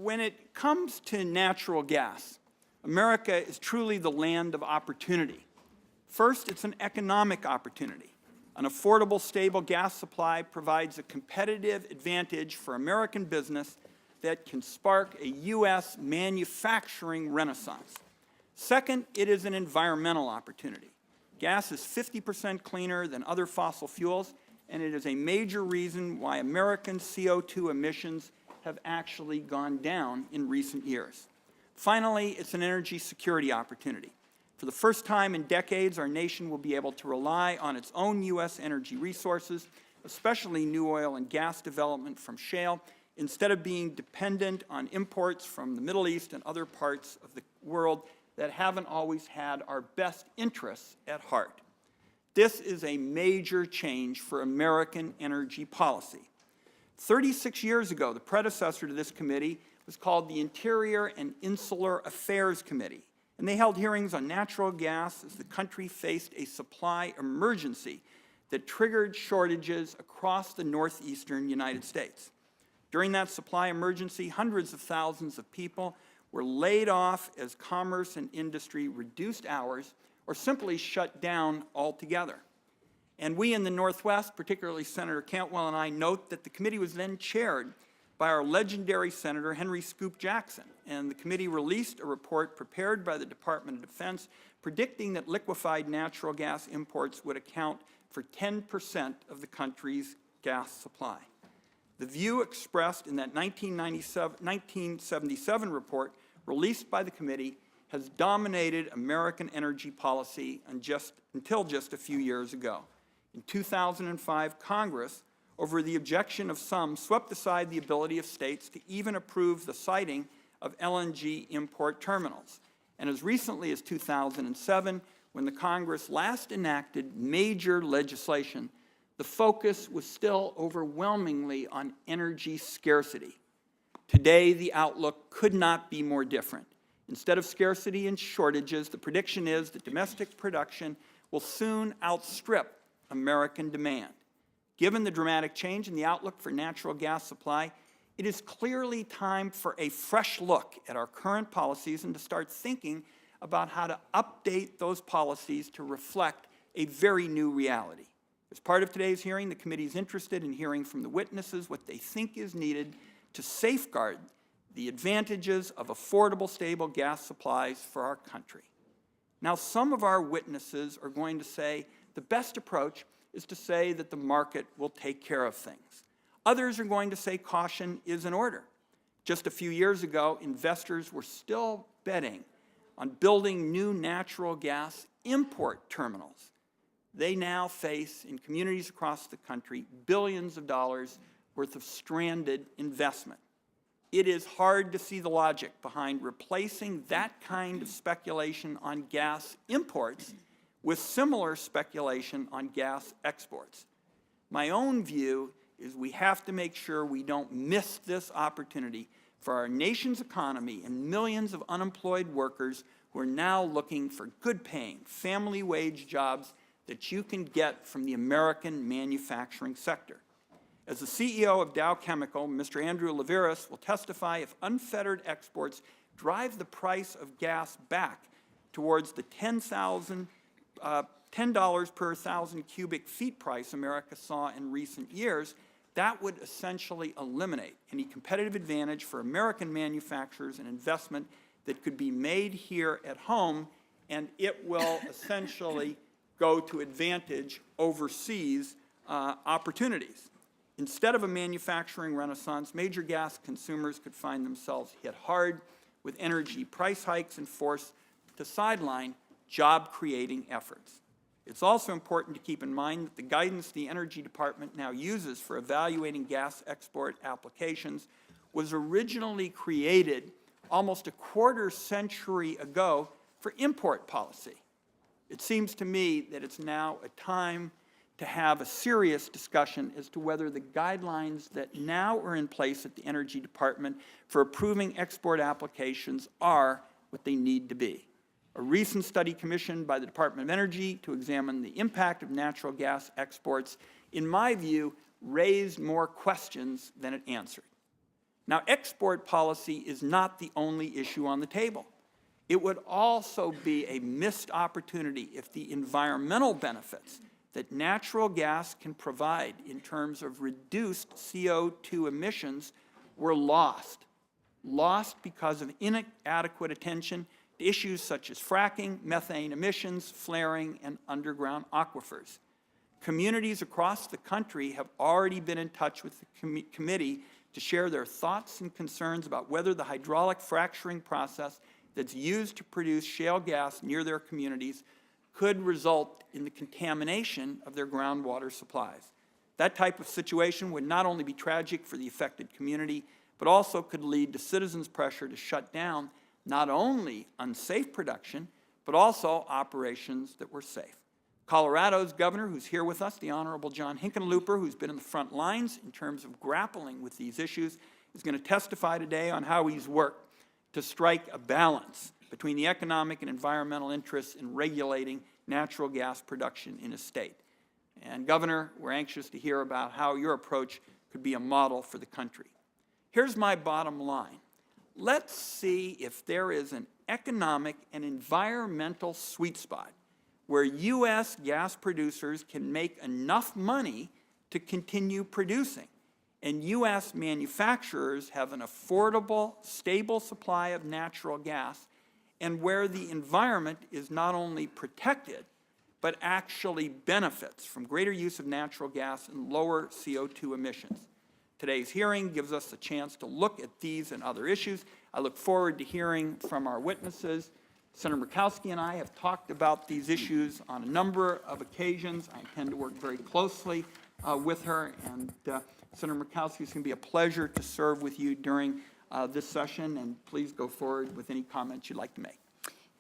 When it comes to natural gas, America is truly the land of opportunity. First, it's an economic opportunity. An affordable, stable gas supply provides a competitive advantage for American business that can spark a U.S. manufacturing renaissance. Second, it is an environmental opportunity. Gas is 50% cleaner than other fossil fuels, and it is a major reason why American CO2 emissions have actually gone down in recent years. Finally, it's an energy security opportunity. For the first time in decades, our nation will be able to rely on its own U.S. energy resources, especially new oil and gas development from shale, instead of being dependent on imports from the Middle East and other parts of the world that haven't always had our best interests at heart. This is a major change for American energy policy. 36 years ago, the predecessor to this committee was called the Interior and Insular Affairs Committee, and they held hearings on natural gas as the country faced a supply emergency that triggered shortages across the northeastern United States. During that supply emergency, hundreds of thousands of people were laid off as commerce and industry reduced hours or simply shut down altogether. And we in the Northwest, particularly Senator Cantwell and I, note that the committee was then chaired by our legendary Senator Henry Scoop Jackson, and the committee released a report prepared by the Department of Defense predicting that liquefied natural gas imports would account for 10% of the country's gas supply. The view expressed in that 1977 report released by the committee has dominated American energy policy until just a few years ago. In 2005, Congress, over the objection of some, swept aside the ability of states to even approve the siting of LNG import terminals. And as recently as 2007, when the Congress last enacted major legislation, the focus was still overwhelmingly on energy scarcity. Today, the outlook could not be more different. Instead of scarcity and shortages, the prediction is that domestic production will soon outstrip American demand. Given the dramatic change in the outlook for natural gas supply, it is clearly time for a fresh look at our current policies and to start thinking about how to update those policies to reflect a very new reality. As part of today's hearing, the committee is interested in hearing from the witnesses what they think is needed to safeguard the advantages of affordable, stable gas supplies for our country. Now, some of our witnesses are going to say the best approach is to say that the market will take care of things. Others are going to say caution is in order. Just a few years ago, investors were still betting on building new natural gas import terminals. They now face, in communities across the country, billions of dollars worth of stranded investment. It is hard to see the logic behind replacing that kind of speculation on gas imports with similar speculation on gas exports. My own view is we have to make sure we don't miss this opportunity for our nation's economy and millions of unemployed workers who are now looking for good-paying, family wage jobs that you can get from the American manufacturing sector. As the CEO of Dow Chemical, Mr. Andrew Liveris, will testify, if unfettered exports drive the price of gas back towards the $10 per 1,000 cubic feet price America saw in recent years, that would essentially eliminate any competitive advantage for American manufacturers and investment that could be made here at home, and it will essentially go to advantage overseas opportunities. Instead of a manufacturing renaissance, major gas consumers could find themselves hit hard with energy price hikes and forced to sideline job-creating efforts. It's also important to keep in mind that the guidance the Energy Department now uses for evaluating gas export applications was originally created almost a quarter century ago for import policy. It seems to me that it's now a time to have a serious discussion as to whether the guidelines that now are in place at the Energy Department for approving export applications are what they need to be. A recent study commissioned by the Department of Energy to examine the impact of natural gas exports, in my view, raised more questions than it answered. Now, export policy is not the only issue on the table. It would also be a missed opportunity if the environmental benefits that natural gas can provide in terms of reduced CO2 emissions were lost because of inadequate attention to issues such as fracking, methane emissions, flaring, and underground aquifers. Communities across the country have already been in touch with the committee to share their thoughts and concerns about whether the hydraulic fracturing process that's used to produce shale gas near their communities could result in the contamination of their groundwater supplies. That type of situation would not only be tragic for the affected community, but also could lead to citizens' pressure to shut down not only unsafe production, but also operations that were safe. Colorado's governor, who's here with us, the Honorable John Hickenlooper, who's been in the front lines in terms of grappling with these issues, is going to testify today on how he's worked to strike a balance between the economic and environmental interests in regulating natural gas production in his state. And Governor, we're anxious to hear about how your approach could be a model for the country. Here's my bottom line. Let's see if there is an economic and environmental sweet spot where U.S. gas producers can make enough money to continue producing, and U.S. manufacturers have an affordable, stable supply of natural gas, and where the environment is not only protected, but actually benefits from greater use of natural gas and lower CO2 emissions. Today's hearing gives us a chance to look at these and other issues. I look forward to hearing from our witnesses. Senator Murkowski and I have talked about these issues on a number of occasions. I intend to work very closely with her, and Senator Murkowski, it's going to be a pleasure to serve with you during this session, and please go forward with any comments you'd like to make.